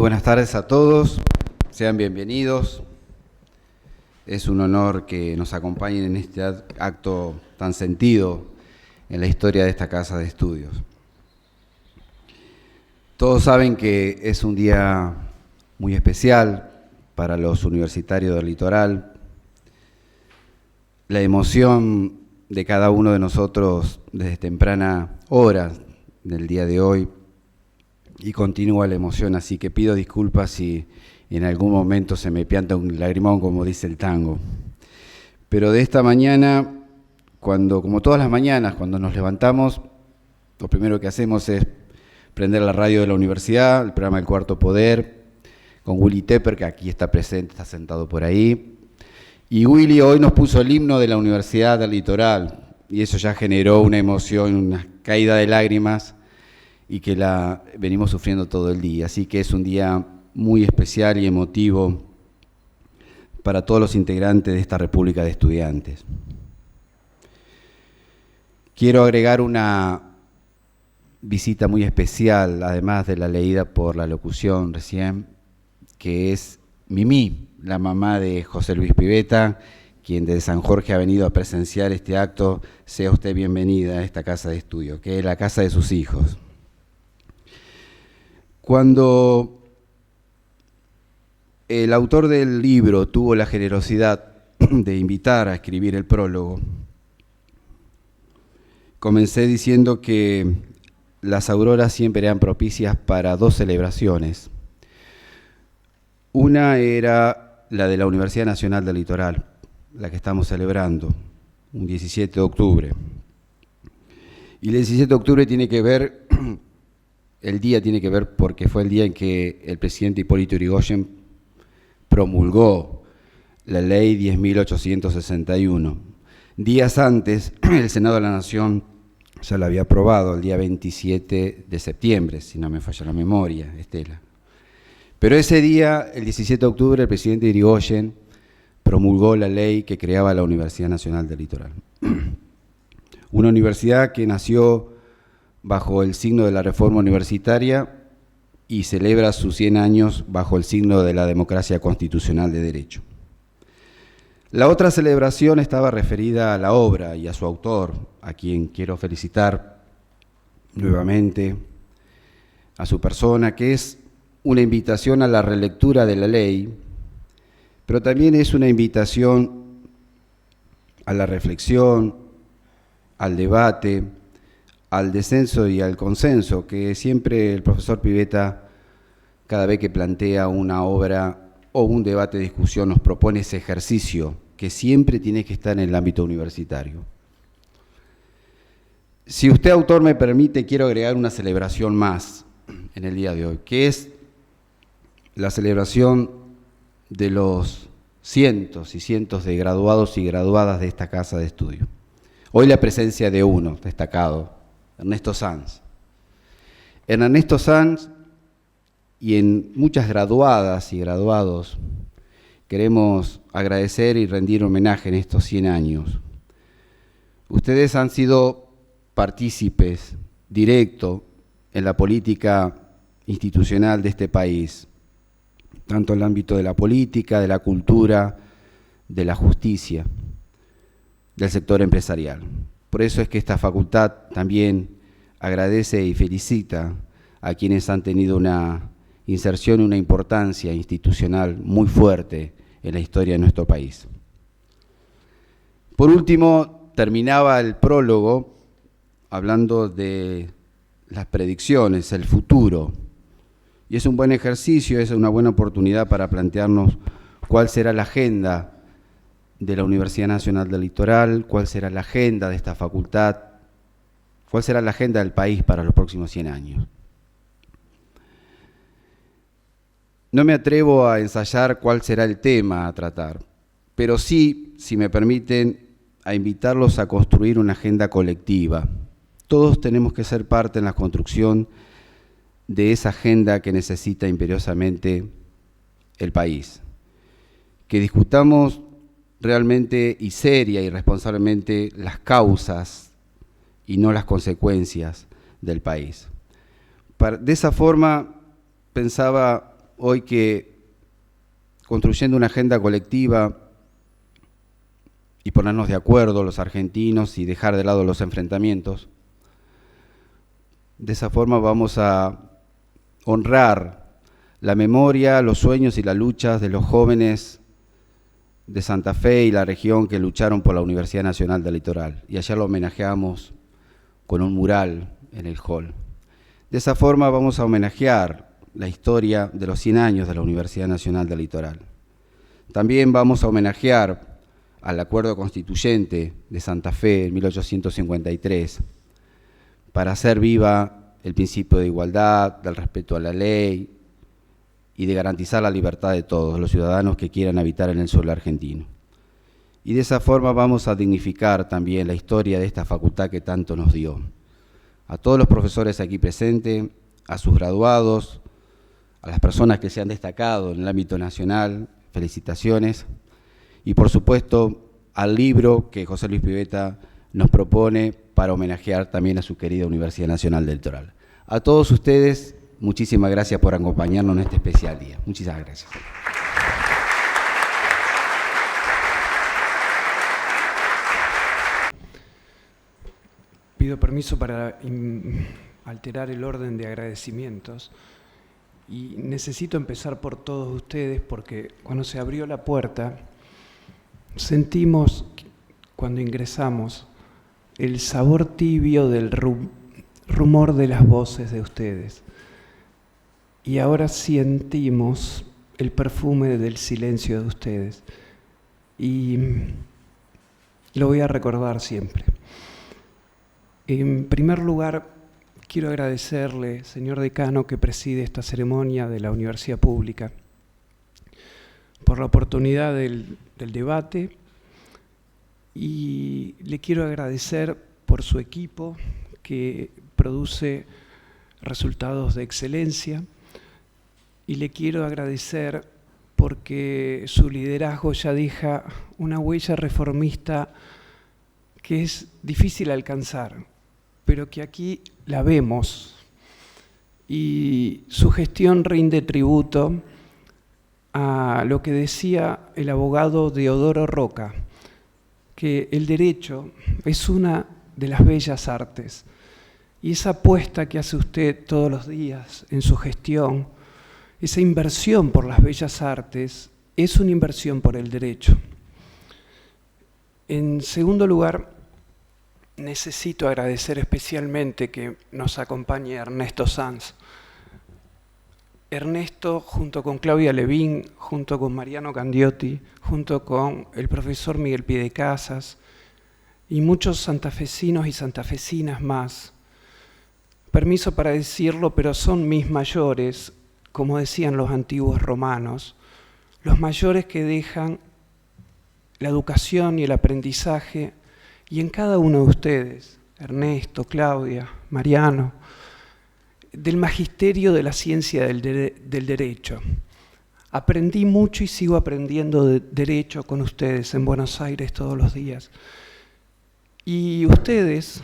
buenas tardes a todos, sean bienvenidos. Es un honor que nos acompañen en este acto tan sentido en la historia de esta casa de estudios. Todos saben que es un día muy especial para los universitarios del Litoral. La emoción de cada uno de nosotros desde temprana hora del día de hoy y continúa la emoción, así que pido disculpas si en algún momento se me pianta un lagrimón, como dice el tango. Pero de esta mañana, como todas las mañanas, cuando nos levantamos, lo primero que hacemos es prender la radio de la universidad, el programa El Cuarto Poder, con Willy Tepper, que aquí está presente, está sentado por ahí. Y Willy hoy nos puso el himno de la Universidad del Litoral, y eso ya generó una emoción, una caída de lágrimas, y que la venimos sufriendo todo el día. Así que es un día muy especial y emotivo para todos los integrantes de esta República de Estudiantes. Quiero agregar una visita muy especial, además de la leída por la locución recién, que es Mimí, la mamá de José Luis Pivetta, quien desde San Jorge ha venido a presenciar este acto. Sea usted bienvenida a esta casa de estudio, que es la casa de sus hijos. Cuando el autor del libro tuvo la generosidad de invitar a escribir el prólogo, comencé diciendo que las auroras siempre eran propicias para dos celebraciones. Una era la de la Universidad Nacional del Litoral, la que estamos celebrando, un 17 de octubre. Y el 17 de octubre tiene que ver, el día tiene que ver porque fue el día en que el presidente Hipólito Yrigoyen promulgó la ley 10.861. Días antes, el Senado de la Nación ya la había aprobado, el día 27 de septiembre, si no me falla la memoria, Estela. Pero ese día, el 17 de octubre, el presidente Yrigoyen promulgó la ley que creaba la Universidad Nacional del Litoral. Una universidad que nació bajo el signo de la reforma universitaria y celebra sus 100 años bajo el signo de la democracia constitucional de derecho. La otra celebración estaba referida a la obra y a su autor, a quien quiero felicitar nuevamente, a su persona, que es una invitación a la relectura de la ley, pero también es una invitación a la reflexión, al debate, al descenso y al consenso, que siempre el profesor Pivetta, cada vez que plantea una obra o un debate de discusión, nos propone ese ejercicio que siempre tiene que estar en el ámbito universitario. Si usted, autor, me permite, quiero agregar una celebración más en el día de hoy, que es la celebración de los cientos y cientos de graduados y graduadas de esta casa de estudio. Hoy la presencia de uno destacado, Ernesto Sanz. En Ernesto Sanz y en muchas graduadas y graduados queremos agradecer y rendir homenaje en estos 100 años. Ustedes han sido partícipes directos en la política institucional de este país, tanto en el ámbito de la política, de la cultura, de la justicia, del sector empresarial. Por eso es que esta facultad también agradece y felicita a quienes han tenido una inserción y una importancia institucional muy fuerte en la historia de nuestro país. Por último, terminaba el prólogo hablando de las predicciones, el futuro. Y es un buen ejercicio, es una buena oportunidad para plantearnos cuál será la agenda de la Universidad Nacional del Litoral, cuál será la agenda de esta facultad, cuál será la agenda del país para los próximos 100 años. No me atrevo a ensayar cuál será el tema a tratar, pero sí, si me permiten, a invitarlos a construir una agenda colectiva. Todos tenemos que ser parte en la construcción de esa agenda que necesita imperiosamente el país. Que discutamos realmente y seria y responsablemente las causas y no las consecuencias del país. De esa forma pensaba hoy que construyendo una agenda colectiva y ponernos de acuerdo los argentinos y dejar de lado los enfrentamientos, de esa forma vamos a honrar la memoria, los sueños y las luchas de los jóvenes de Santa Fe y la región que lucharon por la Universidad Nacional del Litoral. Y ayer lo homenajeamos con un mural en el hall. De esa forma vamos a homenajear la historia de los 100 años de la Universidad Nacional del Litoral. También vamos a homenajear al Acuerdo Constituyente de Santa Fe en 1853 para hacer viva el principio de igualdad, del respeto a la ley y de garantizar la libertad de todos los ciudadanos que quieran habitar en el suelo argentino. Y de esa forma vamos a dignificar también la historia de esta facultad que tanto nos dio. A todos los profesores aquí presentes, a sus graduados, a las personas que se han destacado en el ámbito nacional, felicitaciones. Y por supuesto al libro que José Luis Pivetta nos propone para homenajear también a su querida Universidad Nacional del Litoral. A todos ustedes, muchísimas gracias por acompañarnos en este especial día. Muchísimas gracias. Pido permiso para alterar el orden de agradecimientos y necesito empezar por todos ustedes porque cuando se abrió la puerta sentimos, cuando ingresamos, el sabor tibio del rumor de las voces de ustedes. Y ahora sentimos el perfume del silencio de ustedes. Y lo voy a recordar siempre. En primer lugar, quiero agradecerle, señor decano, que preside esta ceremonia de la Universidad Pública, por la oportunidad del debate, y le quiero agradecer por su equipo que produce resultados de excelencia, y le quiero agradecer porque su liderazgo ya deja una huella reformista que es difícil alcanzar, pero que aquí la vemos, y su gestión rinde tributo a lo que decía el abogado Deodoro Roca, que el derecho es una de las bellas artes, y esa apuesta que hace usted todos los días en su gestión, esa inversión por las bellas artes, es una inversión por el derecho. En segundo lugar, necesito agradecer especialmente que nos acompañe Ernesto Sanz. Ernesto, junto con Claudia Levín, junto con Mariano Candiotti, junto con el profesor Miguel Piedecasas y muchos santafesinos y santafesinas más. Permiso para decirlo, pero son mis mayores, como decían los antiguos romanos, los mayores que dejan la educación y el aprendizaje, y en cada uno de ustedes, Ernesto, Claudia, Mariano, del magisterio de la ciencia del derecho. Aprendí mucho y sigo aprendiendo de derecho con ustedes en Buenos Aires todos los días. Y ustedes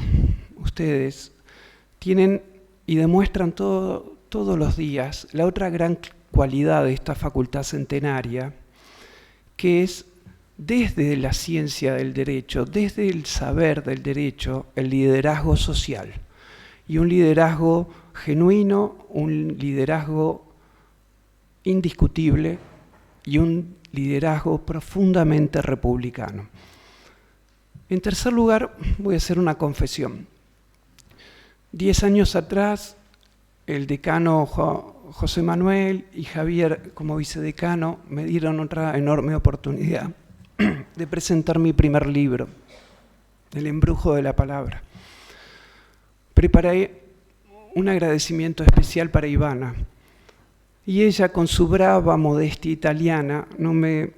tienen y demuestran todos los días la otra gran cualidad de esta facultad centenaria, que es desde la ciencia del derecho, desde el saber del derecho, el liderazgo social. Y un liderazgo genuino, un liderazgo indiscutible y un liderazgo profundamente republicano. En tercer lugar, voy a hacer una confesión. 10 años atrás, el decano José Manuel y Javier, como vicedecano, me dieron otra enorme oportunidad de presentar mi primer libro, El embrujo de la palabra. Preparé un agradecimiento especial para Ivana, y ella, con su brava modestia italiana, no me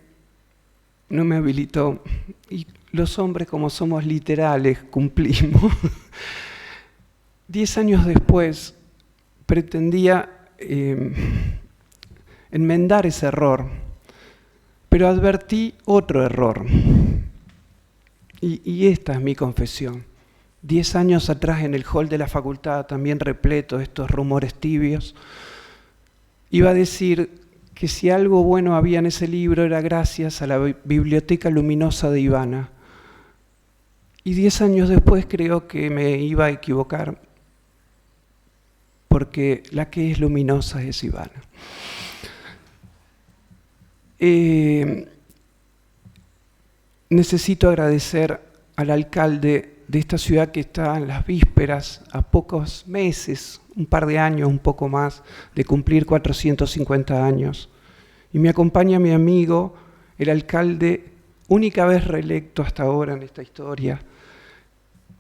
habilitó. Y los hombres, como somos literales, cumplimos. 10 años después, pretendía enmendar ese error, pero advertí otro error. Y esta es mi confesión. 10 años atrás, en el hall de la facultad, también repleto de estos rumores tibios, iba a decir que si algo bueno había en ese libro era gracias a la biblioteca luminosa de Ivana. Y 10 años después creo que me iba a equivocar, porque la que es luminosa es Ivana. Necesito agradecer al alcalde de esta ciudad que está en las vísperas, a pocos meses, un par de años, un poco más, de cumplir 450 años. Y me acompaña mi amigo, el alcalde, única vez reelecto hasta ahora en esta historia,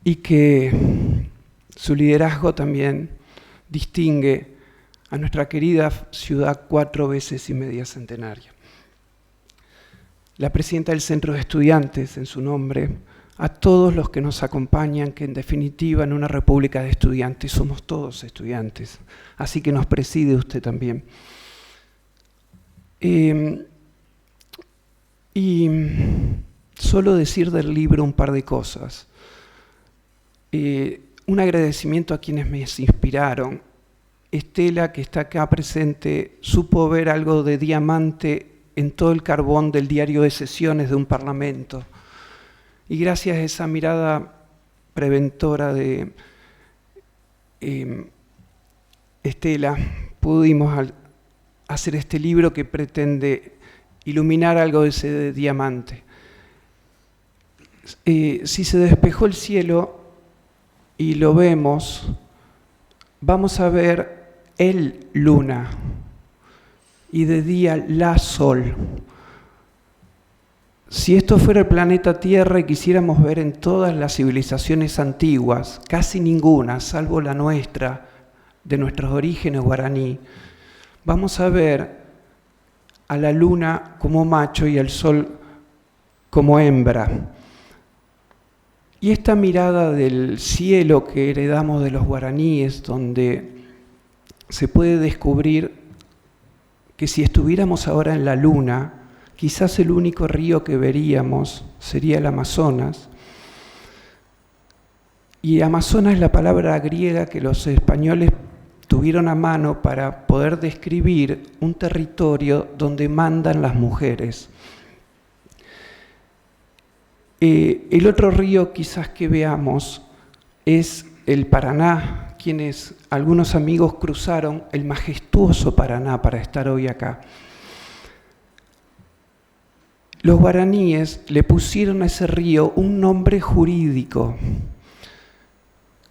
y que su liderazgo también distingue a nuestra querida ciudad 4 veces y media centenaria. La presidenta del Centro de Estudiantes, en su nombre, a todos los que nos acompañan, que en definitiva en una república de estudiantes somos todos estudiantes, así que nos preside usted también. Y solo decir del libro un par de cosas. Un agradecimiento a quienes me inspiraron. Estela, que está acá presente, supo ver algo de diamante en todo el carbón del diario de sesiones de un parlamento. Y gracias a esa mirada preventora de Estela, pudimos hacer este libro que pretende iluminar algo de ese diamante. Si se despejó el cielo y lo vemos, vamos a ver el luna y de día la sol. Si esto fuera el planeta Tierra y quisiéramos ver en todas las civilizaciones antiguas, casi ninguna, salvo la nuestra, de nuestros orígenes guaraní, vamos a ver a la luna como macho y al sol como hembra. Y esta mirada del cielo que heredamos de los guaraníes, donde se puede descubrir que si estuviéramos ahora en la luna, quizás el único río que veríamos sería el Amazonas. Y Amazonas es la palabra griega que los españoles tuvieron a mano para poder describir un territorio donde mandan las mujeres. El otro río quizás que veamos es el Paraná, quienes algunos amigos cruzaron el majestuoso Paraná para estar hoy acá. Los guaraníes le pusieron a ese río un nombre jurídico.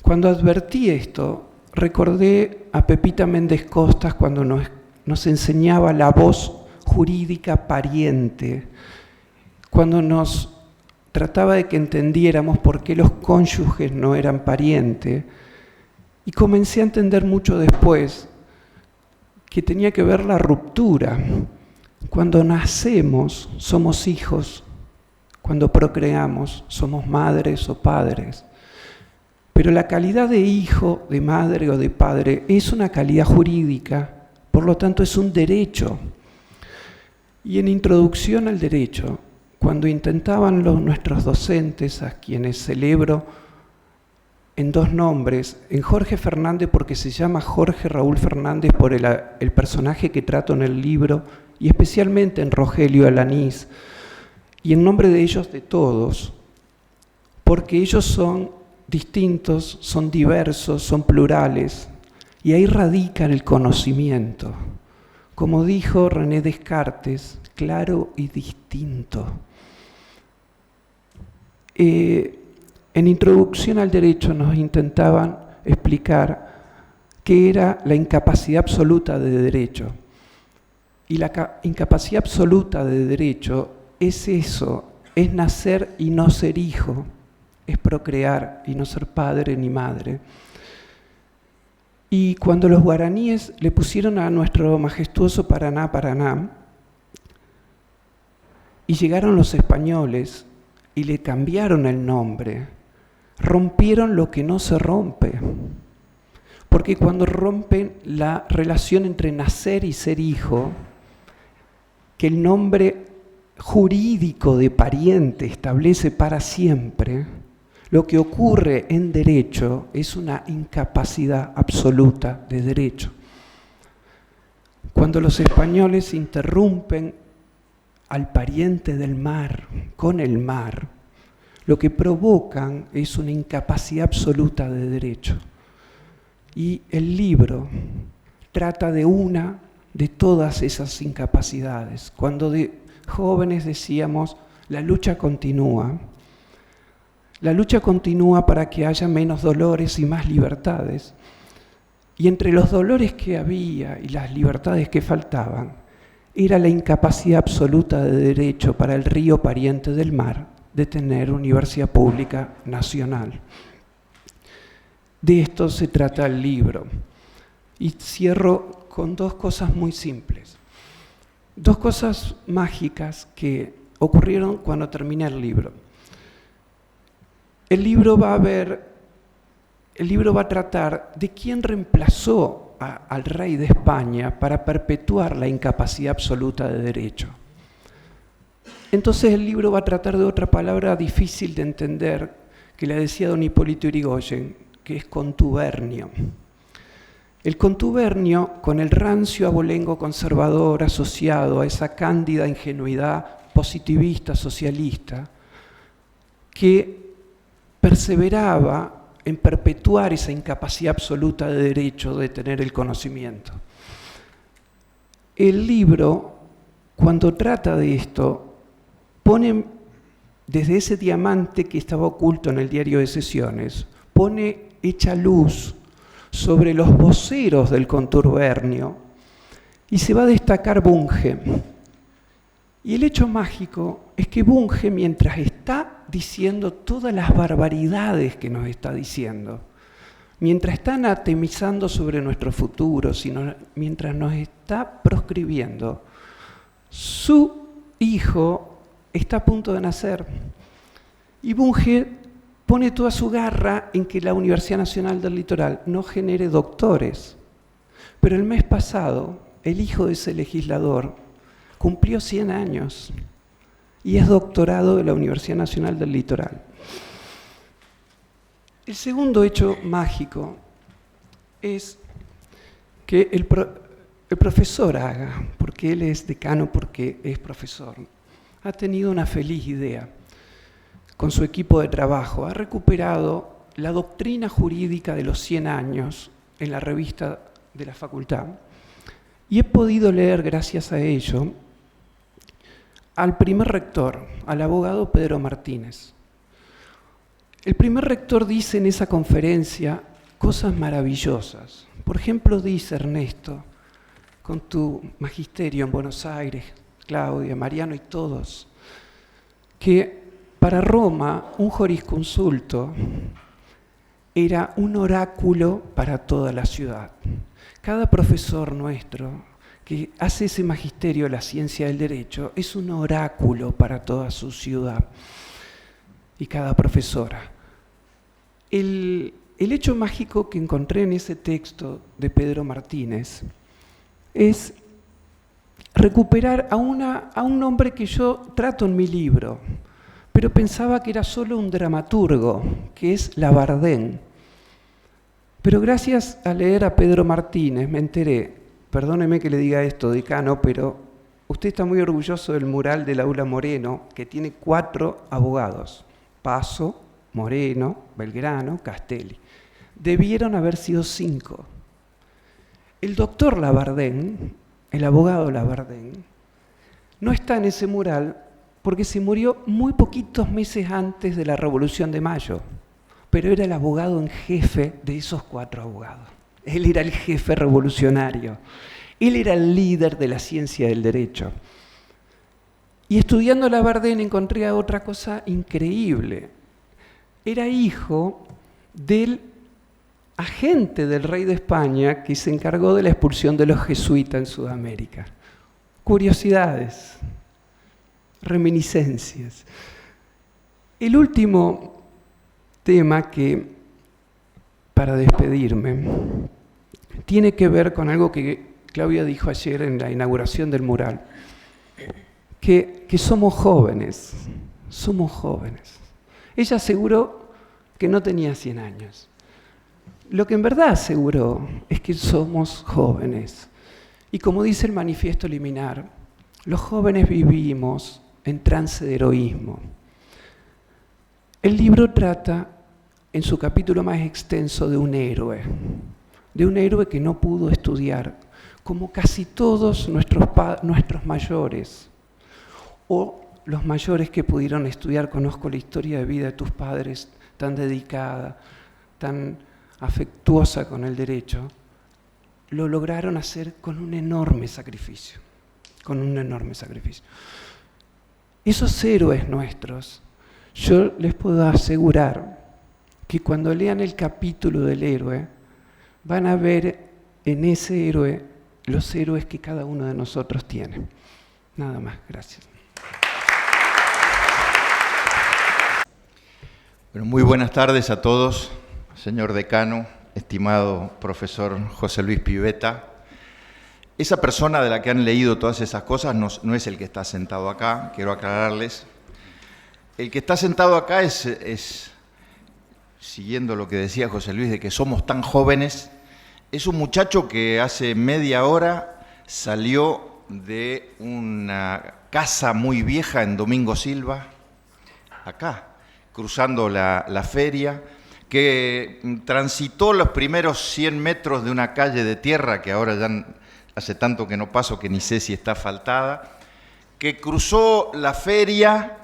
Cuando advertí esto, recordé a Pepita Méndez Costas cuando nos enseñaba la voz jurídica pariente, cuando nos trataba de que entendiéramos por qué los cónyuges no eran parientes, y comencé a entender mucho después que tenía que ver la ruptura. Cuando nacemos somos hijos, cuando procreamos somos madres o padres, pero la calidad de hijo, de madre o de padre es una calidad jurídica, por lo tanto es un derecho. Y en Introducción al Derecho, cuando intentaban nuestros docentes, a quienes celebro en 2 nombres, en Jorge Fernández porque se llama Jorge Raúl Fernández por el personaje que trato en el libro, y especialmente en Rogelio Alanís, y en nombre de ellos de todos, porque ellos son distintos, son diversos, son plurales, y ahí radica el conocimiento. Como dijo René Descartes, claro y distinto. En Introducción al Derecho nos intentaban explicar qué era la incapacidad absoluta de derecho. Y la incapacidad absoluta de derecho es eso, es nacer y no ser hijo, es procrear y no ser padre ni madre. Y cuando los guaraníes le pusieron a nuestro majestuoso Paraná, Paraná, y llegaron los españoles y le cambiaron el nombre, rompieron lo que no se rompe. Porque cuando rompen la relación entre nacer y ser hijo, que el nombre jurídico de pariente establece para siempre, lo que ocurre en derecho es una incapacidad absoluta de derecho. cuando los españoles interrumpen al pariente del mar con el mar, lo que provocan es una incapacidad absoluta de derecho. Y el libro trata de una de todas esas incapacidades. Cuando de jóvenes decíamos, la lucha continúa para que haya menos dolores y más libertades. Y entre los dolores que había y las libertades que faltaban, era la incapacidad absoluta de derecho para el río pariente del mar de tener universidad pública nacional. De esto se trata el libro. Y cierro con dos cosas muy simples. Dos cosas mágicas que ocurrieron cuando terminé el libro. El libro va a tratar de quién reemplazó al rey de España para perpetuar la incapacidad absoluta de derecho. Entonces el libro va a tratar de otra palabra difícil de entender, que la decía don Hipólito Yrigoyen, que es contubernio. El contubernio, con el rancio abolengo conservador asociado a esa cándida ingenuidad positivista, socialista, que perseveraba en perpetuar esa incapacidad absoluta de derecho de tener el conocimiento. El libro, cuando trata de esto, pone desde ese diamante que estaba oculto en el diario de sesiones, echa luz sobre los voceros del contubernio y se va a destacar Bunge. Y el hecho mágico es que Bunge, mientras está diciendo todas las barbaridades que nos está diciendo, mientras está anatemizando sobre nuestro futuro, mientras nos está proscribiendo, su hijo está a punto de nacer. Y Bunge pone toda su garra en que la Universidad Nacional del Litoral no genere doctores. Pero el mes pasado, el hijo de ese legislador cumplió 100 años y es doctorado de la Universidad Nacional del Litoral. El segundo hecho mágico es que el profesor Aga, porque él es decano, porque es profesor, ha tenido una feliz idea. Con su equipo de trabajo ha recuperado la doctrina jurídica de los 100 años en la revista de la facultad y he podido leer, gracias a ello, al primer rector, al abogado Pedro Martínez. El primer rector dice en esa conferencia cosas maravillosas. Por ejemplo, dice Ernesto, con tu magisterio en Buenos Aires, Claudia, Mariano y todos, que para Roma un jurisconsulto era un oráculo para toda la ciudad. Cada profesor nuestro que hace ese magisterio de la ciencia del derecho es un oráculo para toda su ciudad y cada profesora. El hecho mágico que encontré en ese texto de Pedro Martínez es recuperar a un hombre que yo trato en mi libro, pero pensaba que era solo un dramaturgo, que es Labardén. Pero gracias a leer a Pedro Martínez me enteré, perdóneme que le diga esto, decano, pero usted está muy orgulloso del mural del Aula Moreno, que tiene 4 abogados, Paso, Moreno, Belgrano, Castelli. Debieron haber sido 5. El doctor Labardén, el abogado Labardén, no está en ese mural porque se murió muy poquitos meses antes de la Revolución de Mayo, pero era el abogado en jefe de esos 4 abogados. Él era el jefe revolucionario, él era el líder de la ciencia del derecho. Y estudiando Labardén encontré otra cosa increíble. Era hijo del agente del rey de España que se encargó de la expulsión de los jesuitas en Sudamérica. Curiosidades, reminiscencias. El último tema que, para despedirme, tiene que ver con algo que Claudia dijo ayer en la inauguración del mural, que somos jóvenes, somos jóvenes. Ella aseguró que no tenía 100 años. Lo que en verdad aseguró es que somos jóvenes. Y como dice el manifiesto liminar, los jóvenes vivimos en trance de heroísmo. El libro trata, en su capítulo más extenso, de un héroe que no pudo estudiar, como casi todos nuestros mayores, o los mayores que pudieron estudiar. Conozco la historia de vida de tus padres, tan dedicada, tan afectuosa con el derecho, lo lograron hacer con un enorme sacrificio, Esos héroes nuestros, yo les puedo asegurar que cuando lean el capítulo del héroe, van a ver en ese héroe los héroes que cada uno de nosotros tiene. Nada más, gracias. Bueno, muy buenas tardes a todos, señor decano, estimado profesor José Luis Pivetta. Esa persona de la que han leído todas esas cosas no es el que está sentado acá, quiero aclararles. El que está sentado acá es, siguiendo lo que decía José Luis, de que somos tan jóvenes, es un muchacho que hace media hora salió de una casa muy vieja en Domingo Silva, acá, cruzando la feria, que transitó los primeros 100 metros de una calle de tierra, que ahora ya hace tanto que no paso que ni sé si está asfaltada, que cruzó la feria,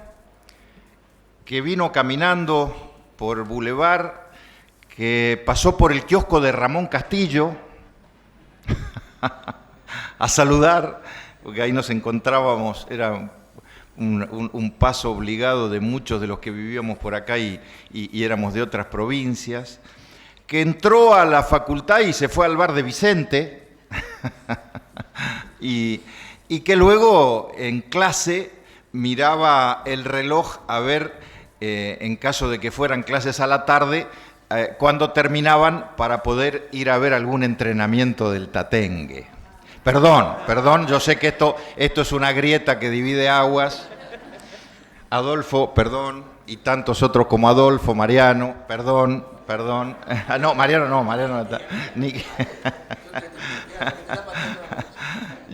que vino caminando por Boulevard, que pasó por el kiosco de Ramón Castillo a saludar, porque ahí nos encontrábamos, era un paso obligado de muchos de los que vivíamos por acá y éramos de otras provincias, que entró a la facultad y se fue al bar de Vicente, y que luego en clase miraba el reloj a ver, en caso de que fueran clases a la tarde, cuándo terminaban para poder ir a ver algún entrenamiento del Tatengue. Perdón, yo sé que esto es una grieta que divide aguas. Adolfo, perdón, y tantos otros como Adolfo, Mariano, perdón. No, Mariano no está.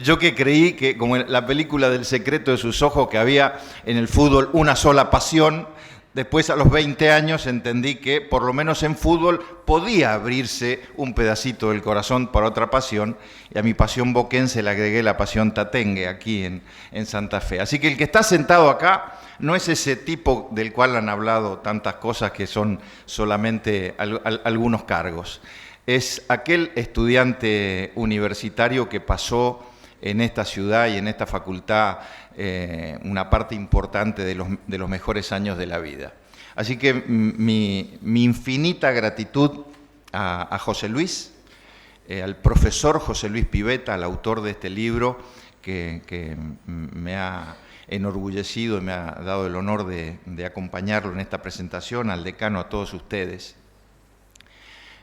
Yo que creí que, como en la película del secreto de sus ojos, que había en el fútbol una sola pasión, después a los 20 años entendí que por lo menos en fútbol podía abrirse un pedacito del corazón para otra pasión, y a mi pasión boquense le agregué la pasión tatengue aquí en Santa Fe. Así que el que está sentado acá no es ese tipo del cual han hablado tantas cosas que son solamente algunos cargos. Es aquel estudiante universitario que pasó en esta ciudad y en esta facultad una parte importante de los mejores años de la vida. Así que mi infinita gratitud a José Luis, al profesor José Luis Pivetta, al autor de este libro, que me ha enorgullecido y me ha dado el honor de acompañarlo en esta presentación, al decano, a todos ustedes.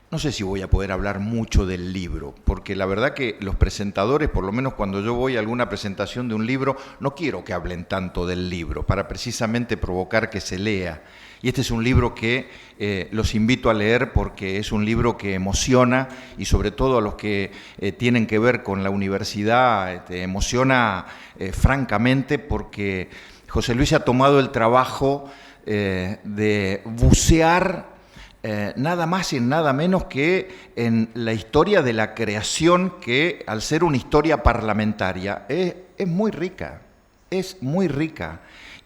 No sé si voy a poder hablar mucho del libro, porque la verdad que los presentadores, por lo menos cuando yo voy a alguna presentación de un libro, no quiero que hablen tanto del libro, para precisamente provocar que se lea. Y este es un libro que los invito a leer porque es un libro que emociona, y sobre todo a los que tienen que ver con la universidad, emociona francamente, porque José Luis ha tomado el trabajo de bucear nada más y nada menos que en la historia de la creación, que al ser una historia parlamentaria es muy rica,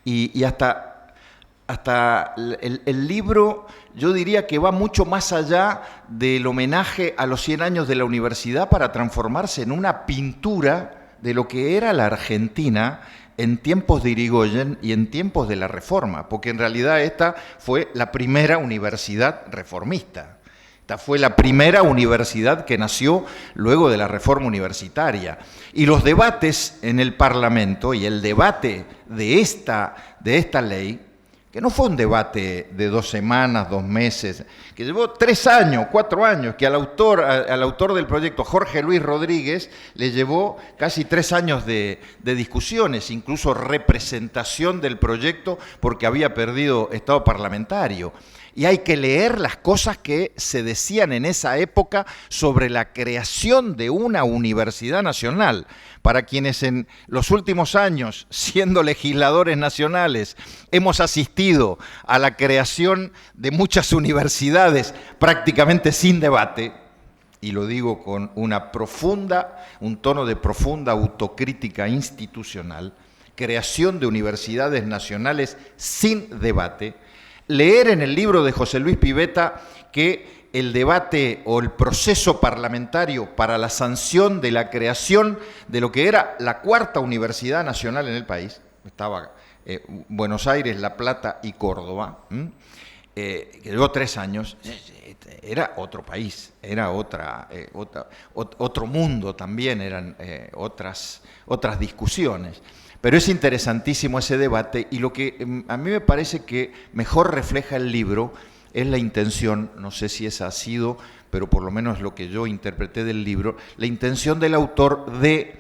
y hasta el libro, yo diría que va mucho más allá del homenaje a los 100 años de la universidad, para transformarse en una pintura de lo que era la Argentina en tiempos de Irigoyen y en tiempos de la Reforma, porque en realidad esta fue la primera universidad reformista. Esta fue la primera universidad que nació luego de la reforma universitaria. Y los debates en el Parlamento y el debate de esta ley, que no fue un debate de 2 semanas, 2 meses, que llevó 3 años, 4 años, que al autor del proyecto, Jorge Luis Rodríguez, le llevó casi 3 años de discusiones, incluso representación del proyecto, porque había perdido estado parlamentario. Y hay que leer las cosas que se decían en esa época sobre la creación de una universidad nacional. Para quienes en los últimos años, siendo legisladores nacionales, hemos asistido a la creación de muchas universidades prácticamente sin debate, y lo digo con un tono de profunda autocrítica institucional, creación de universidades nacionales sin debate, leer en el libro de José Luis Pivetta que el debate o el proceso parlamentario para la sanción de la creación de lo que era la cuarta universidad nacional en el país, estaba Buenos Aires, La Plata y Córdoba, que llevó 3 años, era otro país, era otro mundo también, eran otras discusiones. Pero es interesantísimo ese debate, y lo que a mí me parece que mejor refleja el libro es la intención, no sé si esa ha sido, pero por lo menos lo que yo interpreté del libro, la intención del autor de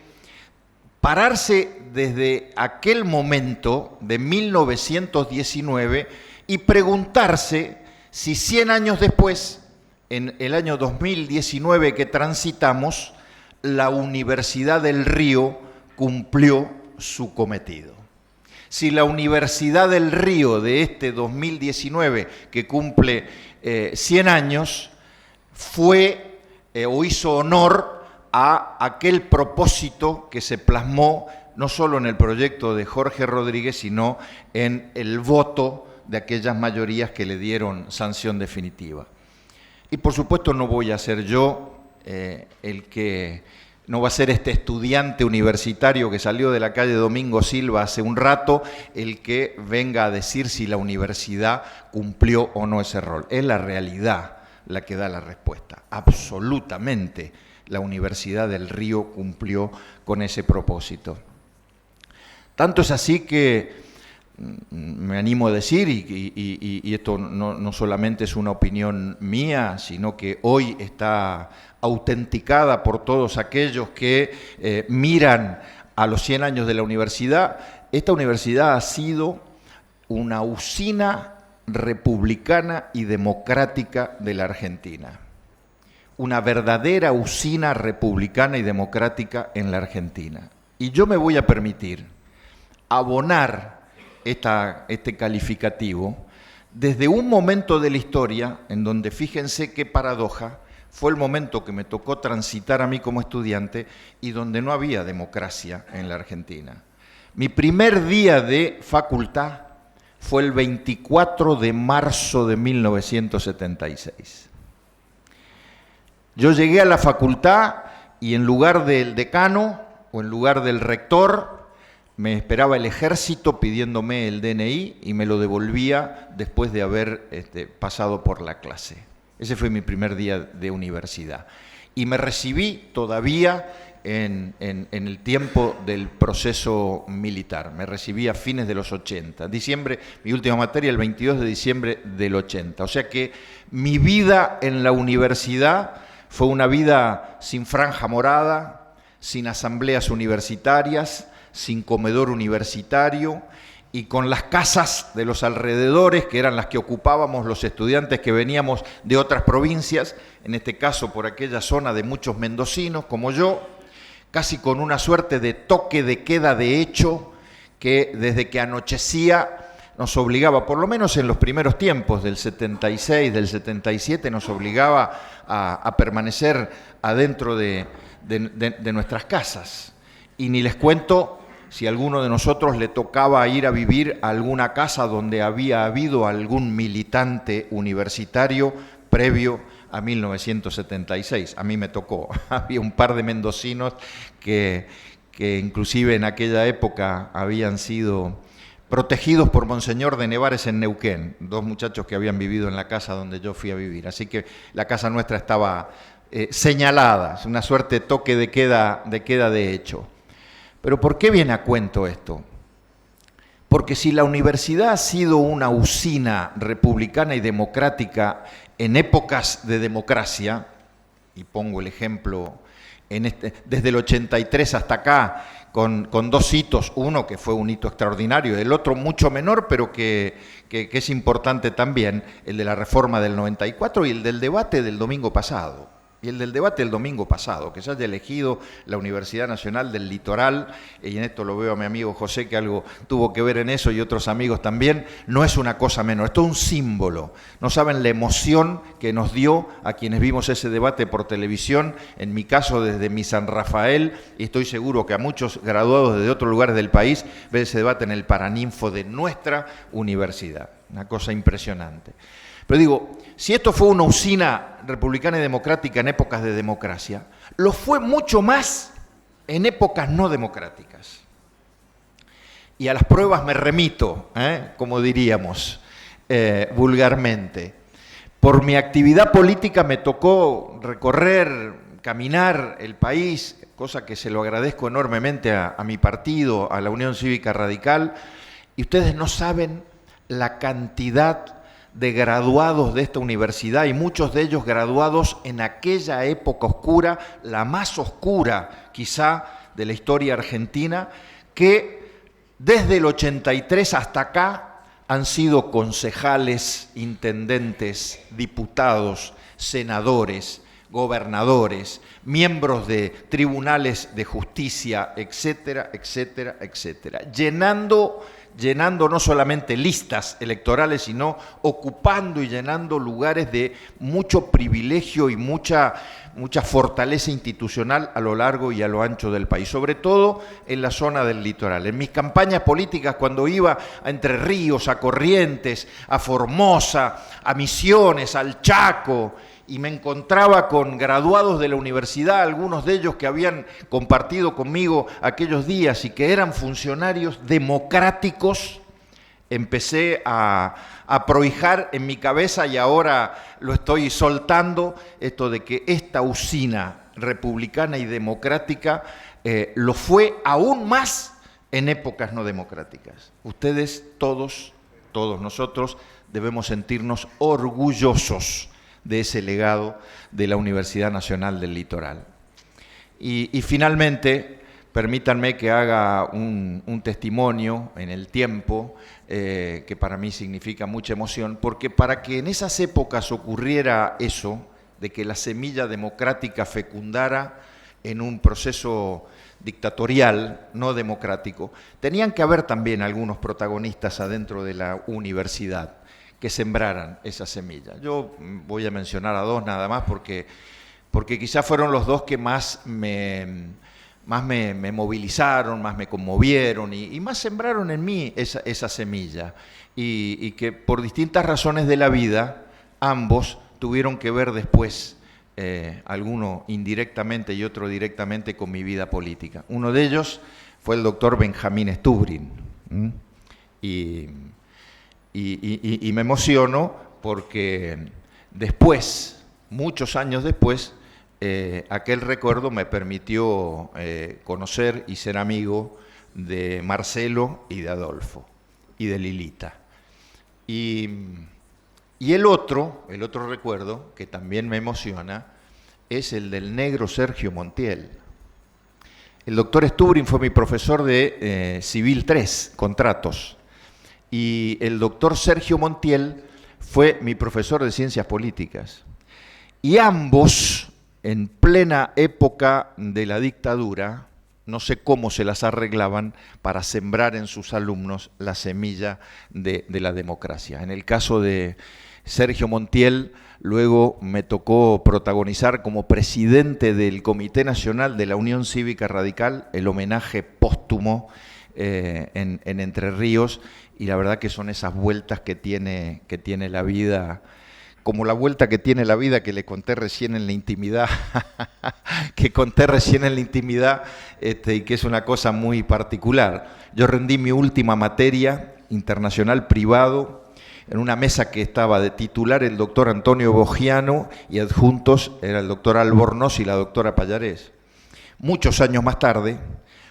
pararse desde aquel momento de 1919 y preguntarse si 100 años después, en el año 2019 que transitamos, la Universidad del Río cumplió su cometido. Si la Universidad del Río de este 2019, que cumple 100 años, fue o hizo honor a aquel propósito que se plasmó no solo en el proyecto de Jorge Rodríguez, sino en el voto de aquellas mayorías que le dieron sanción definitiva. Y por supuesto no voy a ser yo no va a ser este estudiante universitario que salió de la calle Domingo Silva hace un rato el que venga a decir si la universidad cumplió o no ese rol. Es la realidad la que da la respuesta. Absolutamente la Universidad del Río cumplió con ese propósito. Tanto es así que me animo a decir, y esto no solamente es una opinión mía, sino que hoy está autenticada por todos aquellos que miran a los 100 años de la universidad. Esta universidad ha sido una usina republicana y democrática de la Argentina. Una verdadera usina republicana y democrática en la Argentina. Y yo me voy a permitir abonar este calificativo desde un momento de la historia en donde, fíjense qué paradoja, fue el momento que me tocó transitar a mí como estudiante y donde no había democracia en la Argentina. Mi primer día de facultad fue el 24 de marzo de 1976. Yo llegué a la facultad y en lugar del decano o en lugar del rector me esperaba el ejército pidiéndome el DNI y me lo devolvía después de haber pasado por la clase. Ese fue mi primer día de universidad. Y me recibí todavía en el tiempo del proceso militar. Me recibí a fines de los 80. Diciembre, mi última materia, el 22 de diciembre del 80. O sea que mi vida en la universidad fue una vida sin franja morada, sin asambleas universitarias, sin comedor universitario y con las casas de los alrededores, que eran las que ocupábamos los estudiantes que veníamos de otras provincias, en este caso por aquella zona de muchos mendocinos como yo, casi con una suerte de toque de queda de hecho que desde que anochecía nos obligaba, por lo menos en los primeros tiempos del 76, del 77, nos obligaba a permanecer adentro de nuestras casas. Y ni les cuento si a alguno de nosotros le tocaba ir a vivir a alguna casa donde había habido algún militante universitario previo a 1976. A mí me tocó. Había un par de mendocinos que inclusive en aquella época habían sido protegidos por Monseñor de Nevares en Neuquén, 2 muchachos que habían vivido en la casa donde yo fui a vivir. Así que la casa nuestra estaba señalada, una suerte de toque de queda de hecho. Pero ¿por qué viene a cuento esto? Porque si la universidad ha sido una usina republicana y democrática en épocas de democracia, y pongo el ejemplo desde el 83 hasta acá, con dos hitos, uno que fue un hito extraordinario, el otro mucho menor, pero que es importante también, el de la reforma del 94 y el del debate del domingo pasado. Que se haya elegido la Universidad Nacional del Litoral, y en esto lo veo a mi amigo José, que algo tuvo que ver en eso, y otros amigos también, no es una cosa menor, es todo un símbolo. No saben la emoción que nos dio a quienes vimos ese debate por televisión, en mi caso desde mi San Rafael, y estoy seguro que a muchos graduados de otros lugares del país, ver ese debate en el Paraninfo de nuestra universidad. Una cosa impresionante. Pero digo, si esto fue una usina republicana y democrática en épocas de democracia, lo fue mucho más en épocas no democráticas. Y a las pruebas me remito, como diríamos vulgarmente. Por mi actividad política me tocó recorrer, caminar el país, cosa que se lo agradezco enormemente a mi partido, a la Unión Cívica Radical, y ustedes no saben la cantidad de graduados de esta universidad, y muchos de ellos graduados en aquella época oscura, la más oscura quizá de la historia argentina, que desde el 83 hasta acá han sido concejales, intendentes, diputados, senadores, gobernadores, miembros de tribunales de justicia, etcétera, etcétera, etcétera, llenando no solamente listas electorales, sino ocupando y llenando lugares de mucho privilegio y mucha fortaleza institucional a lo largo y a lo ancho del país, sobre todo en la zona del litoral. En mis campañas políticas, cuando iba a Entre Ríos, a Corrientes, a Formosa, a Misiones, al Chaco, y me encontraba con graduados de la universidad, algunos de ellos que habían compartido conmigo aquellos días y que eran funcionarios democráticos, empecé a prohijar en mi cabeza, y ahora lo estoy soltando, esto de que esta usina republicana y democrática lo fue aún más en épocas no democráticas. Ustedes, todos nosotros, debemos sentirnos orgullosos de ese legado de la Universidad Nacional del Litoral. Y finalmente, permítanme que haga un testimonio en el tiempo, que para mí significa mucha emoción, porque para que en esas épocas ocurriera eso, de que la semilla democrática fecundara en un proceso dictatorial, no democrático, tenían que haber también algunos protagonistas adentro de la universidad que sembraran esa semilla. Yo voy a mencionar a dos nada más porque quizás fueron los dos que más me movilizaron, más me conmovieron y más sembraron en mí esa semilla. Y que por distintas razones de la vida, ambos tuvieron que ver después, alguno indirectamente y otro directamente, con mi vida política. Uno de ellos fue el doctor Benjamín Stubrin. Y me emociono porque después, muchos años después, aquel recuerdo me permitió conocer y ser amigo de Marcelo y de Adolfo y de Lilita. Y el otro recuerdo que también me emociona es el del negro Sergio Montiel. El doctor Stubrin fue mi profesor de Civil 3, Contratos. Y el doctor Sergio Montiel fue mi profesor de Ciencias Políticas. Y ambos, en plena época de la dictadura, no sé cómo se las arreglaban para sembrar en sus alumnos la semilla de la democracia. En el caso de Sergio Montiel, luego me tocó protagonizar como presidente del Comité Nacional de la Unión Cívica Radical el homenaje póstumo en Entre Ríos, y la verdad que son esas vueltas que tiene la vida, como la vuelta que tiene la vida que le conté recién en la intimidad, y que es una cosa muy particular. Yo rendí mi última materia internacional privado en una mesa que estaba de titular el doctor Antonio Bogiano y adjuntos era el doctor Albornoz y la doctora Pallarés. Muchos años más tarde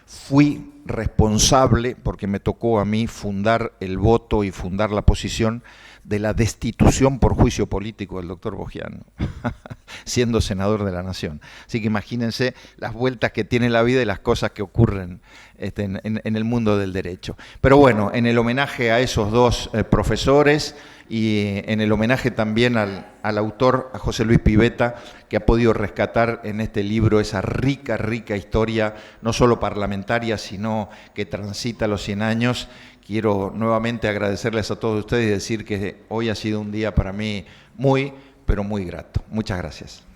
fui responsable, porque me tocó a mí fundar el voto y fundar la posición de la destitución por juicio político del doctor Bogiano, siendo senador de la Nación. Así que imagínense las vueltas que tiene la vida y las cosas que ocurren en el mundo del derecho. Pero bueno, en el homenaje a esos dos profesores y en el homenaje también al autor, a José Luis Pivetta, que ha podido rescatar en este libro esa rica, rica historia, no solo parlamentaria, sino que transita los 100 años. Quiero nuevamente agradecerles a todos ustedes y decir que hoy ha sido un día para mí muy, pero muy grato. Muchas gracias.